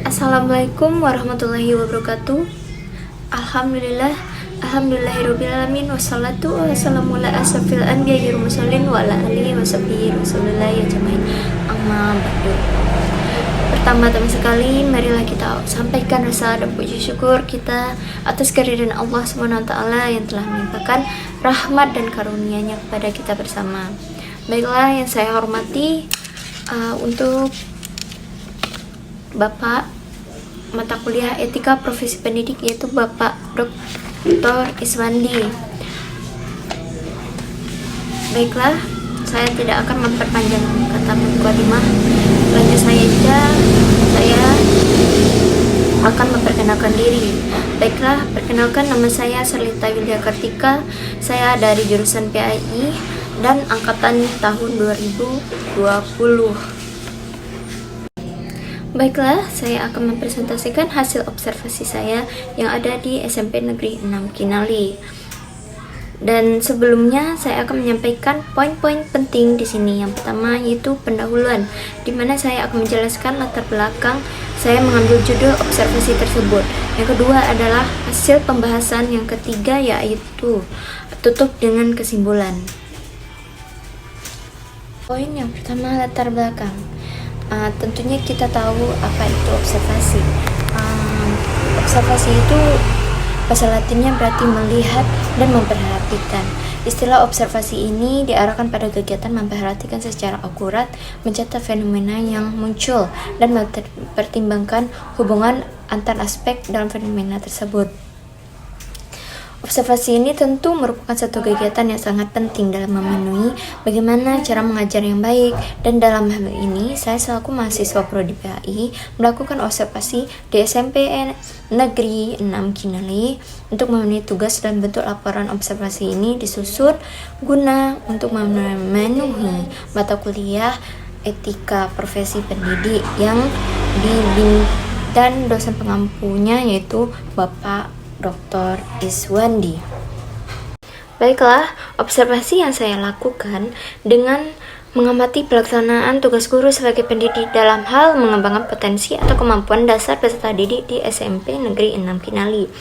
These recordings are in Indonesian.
Assalamualaikum warahmatullahi wabarakatuh. Alhamdulillahirobbilalamin. Wassalatu wassalamu ala asrofil anbiya'i wal mursalin wa ala alihi washabihi wasallam ajmain. Amma ba'du. Pertama-tama sekali, marilah kita sampaikan rasa dan puji syukur kita atas kehadiran Allah SWT yang telah melimpahkan rahmat dan karunia-Nya kepada kita bersama. Baiklah, yang saya hormati untuk Bapak mata kuliah etika profesi pendidik, yaitu Bapak Dr. Iswandi. Baiklah, saya tidak akan memperpanjang kata mukadimah. Lanjut saja, saya akan memperkenalkan diri. Baiklah, perkenalkan, nama saya Serlita Widya Kartika. Saya dari jurusan PAI dan angkatan tahun 2020. Baiklah, saya akan mempresentasikan hasil observasi saya yang ada di SMP Negeri 6 Kinali. Dan sebelumnya saya akan menyampaikan poin-poin penting di sini. Yang pertama yaitu pendahuluan, di mana saya akan menjelaskan latar belakang saya mengambil judul observasi tersebut. Yang kedua adalah hasil pembahasan. Yang ketiga yaitu tutup dengan kesimpulan. Poin yang pertama, latar belakang. Tentunya kita tahu apa itu observasi. Observasi itu bahasa Latinnya berarti melihat dan memperhatikan. Istilah observasi ini diarahkan pada kegiatan memperhatikan secara akurat, mencatat fenomena yang muncul, dan mempertimbangkan hubungan antar aspek dalam fenomena tersebut. Observasi ini tentu merupakan satu kegiatan yang sangat penting dalam memenuhi bagaimana cara mengajar yang baik, dan dalam hal ini saya selaku mahasiswa prodi PAI melakukan observasi di SMP Negeri 6 Kinali. Untuk memenuhi tugas dan bentuk laporan observasi ini disusun guna untuk memenuhi mata kuliah etika profesi pendidik yang dibimbing dan dosen pengampunya yaitu Bapak Dr. Iswandi. Baiklah, observasi yang saya lakukan dengan mengamati pelaksanaan tugas guru sebagai pendidik dalam hal mengembangkan potensi atau kemampuan dasar peserta didik di SMP Negeri 6 Kinali.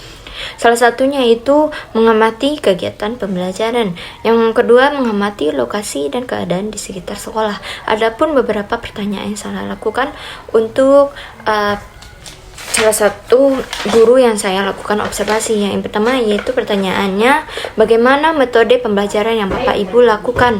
Salah satunya itu mengamati kegiatan pembelajaran. Yang kedua, mengamati lokasi dan keadaan di sekitar sekolah. Adapun beberapa pertanyaan yang saya lakukan untuk salah satu guru yang saya lakukan observasi. Yang pertama yaitu pertanyaannya, bagaimana metode pembelajaran yang Bapak Ibu lakukan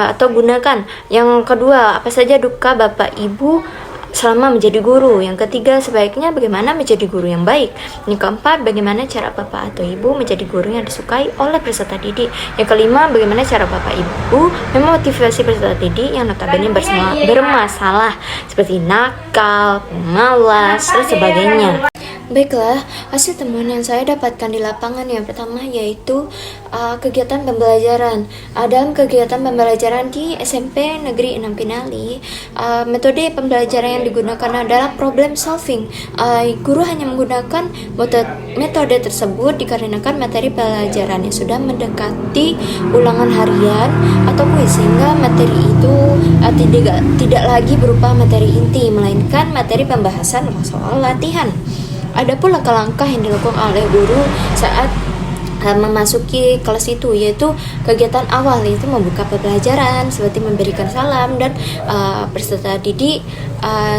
atau gunakan. Yang kedua, apa saja duka Bapak Ibu selama menjadi guru. Yang ketiga, sebaiknya bagaimana menjadi guru yang baik. Yang keempat, bagaimana cara Bapak atau Ibu menjadi guru yang disukai oleh peserta didik. Yang kelima, bagaimana cara Bapak Ibu memotivasi peserta didik yang notabene bermasalah seperti nakal, malas, dan sebagainya. Baiklah, hasil temuan yang saya dapatkan di lapangan yang pertama yaitu kegiatan pembelajaran. Dalam kegiatan pembelajaran di SMP Negeri 6 Kinali, metode pembelajaran yang digunakan adalah problem solving. Guru hanya menggunakan metode tersebut dikarenakan materi pelajarannya sudah mendekati ulangan harian atau kuis, sehingga materi itu tidak lagi berupa materi inti, melainkan materi pembahasan soal latihan. Adapun langkah-langkah yang dilakukan oleh guru saat memasuki kelas itu yaitu kegiatan awal, yaitu membuka pembelajaran seperti memberikan salam, dan peserta didik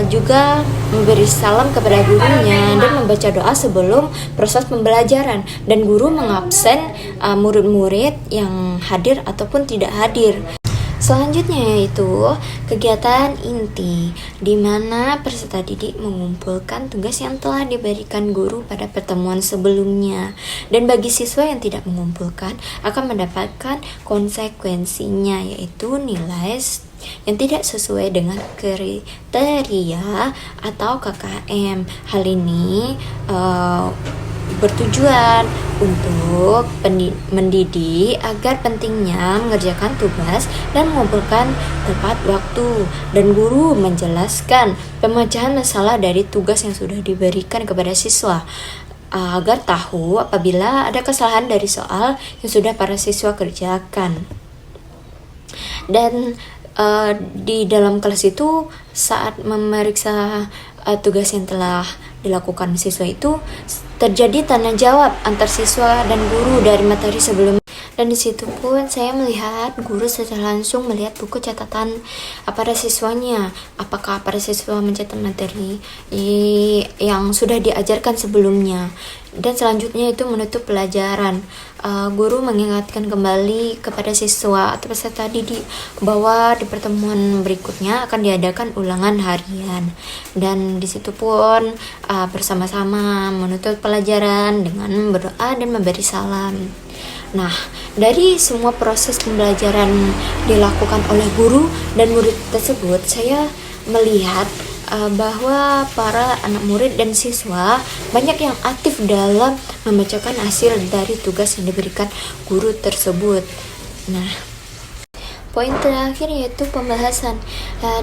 juga memberi salam kepada gurunya dan membaca doa sebelum proses pembelajaran, dan guru mengabsen murid-murid yang hadir ataupun tidak hadir. Selanjutnya yaitu kegiatan inti, di mana peserta didik mengumpulkan tugas yang telah diberikan guru pada pertemuan sebelumnya, dan bagi siswa yang tidak mengumpulkan akan mendapatkan konsekuensinya, yaitu nilai yang tidak sesuai dengan kriteria atau KKM. Hal ini bertujuan untuk mendidik agar pentingnya mengerjakan tugas dan mengumpulkan tepat waktu, dan guru menjelaskan pemecahan masalah dari tugas yang sudah diberikan kepada siswa agar tahu apabila ada kesalahan dari soal yang sudah para siswa kerjakan. Dan di dalam kelas itu saat memeriksa tugas yang telah dilakukan siswa itu terjadi tanya jawab antar siswa dan guru dari materi sebelumnya. Dan di situ pun saya melihat guru secara langsung melihat buku catatan para siswanya, apakah para siswa mencatat materi yang sudah diajarkan sebelumnya. Dan selanjutnya itu menutup pelajaran. Guru mengingatkan kembali kepada siswa atau peserta didik bahwa di pertemuan berikutnya akan diadakan ulangan harian. Dan di situ pun bersama-sama menutup pelajaran dengan berdoa dan memberi salam. Nah, dari semua proses pembelajaran dilakukan oleh guru dan murid tersebut, saya melihat bahwa para anak murid dan siswa banyak yang aktif dalam membacakan hasil dari tugas yang diberikan guru tersebut. Nah, poin terakhir yaitu pembahasan,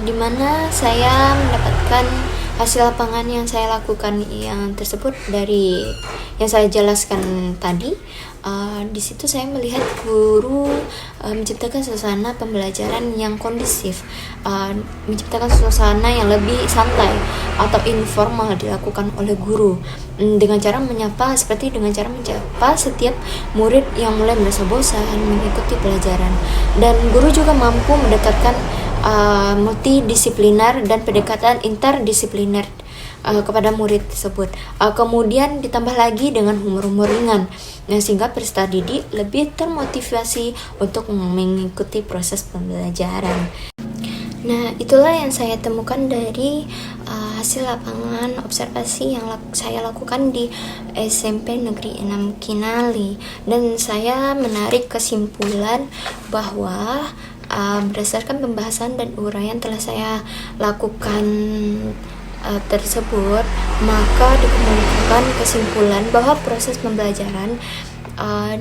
di mana saya mendapatkan hasil lapangan yang saya lakukan yang tersebut dari yang saya jelaskan tadi. Di situ saya melihat guru menciptakan suasana pembelajaran yang kondusif, menciptakan suasana yang lebih santai atau informal dilakukan oleh guru dengan cara menyapa setiap murid yang mulai merasa bosan mengikuti pelajaran. Dan guru juga mampu mendekatkan multidisipliner dan pendekatan interdisipliner kepada murid tersebut. Kemudian ditambah lagi dengan humor-humor ringan, sehingga peserta didik lebih termotivasi untuk mengikuti proses pembelajaran. Nah, itulah yang saya temukan dari hasil lapangan observasi yang saya lakukan di SMP Negeri 6 Kinali. Dan saya menarik kesimpulan bahwa berdasarkan pembahasan dan uraian telah saya lakukan tersebut, maka dikemukakan kesimpulan bahwa proses pembelajaran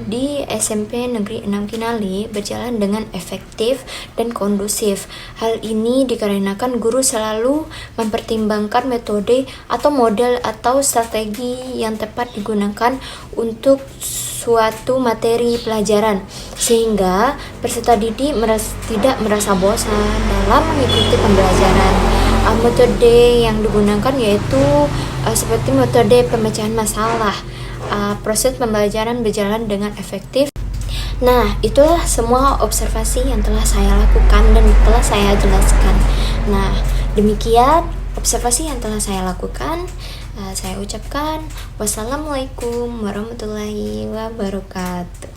di SMP Negeri 6 Kinali berjalan dengan efektif dan kondusif. Hal ini dikarenakan guru selalu mempertimbangkan metode atau model atau strategi yang tepat digunakan untuk suatu materi pelajaran, sehingga peserta didik tidak merasa bosan dalam mengikuti pembelajaran. Metode yang digunakan yaitu seperti metode pemecahan masalah. Proses pembelajaran berjalan dengan efektif. Nah, itulah semua observasi yang telah saya lakukan dan telah saya jelaskan. Nah, demikian observasi yang telah saya lakukan. Saya ucapkan wassalamualaikum warahmatullahi wabarakatuh.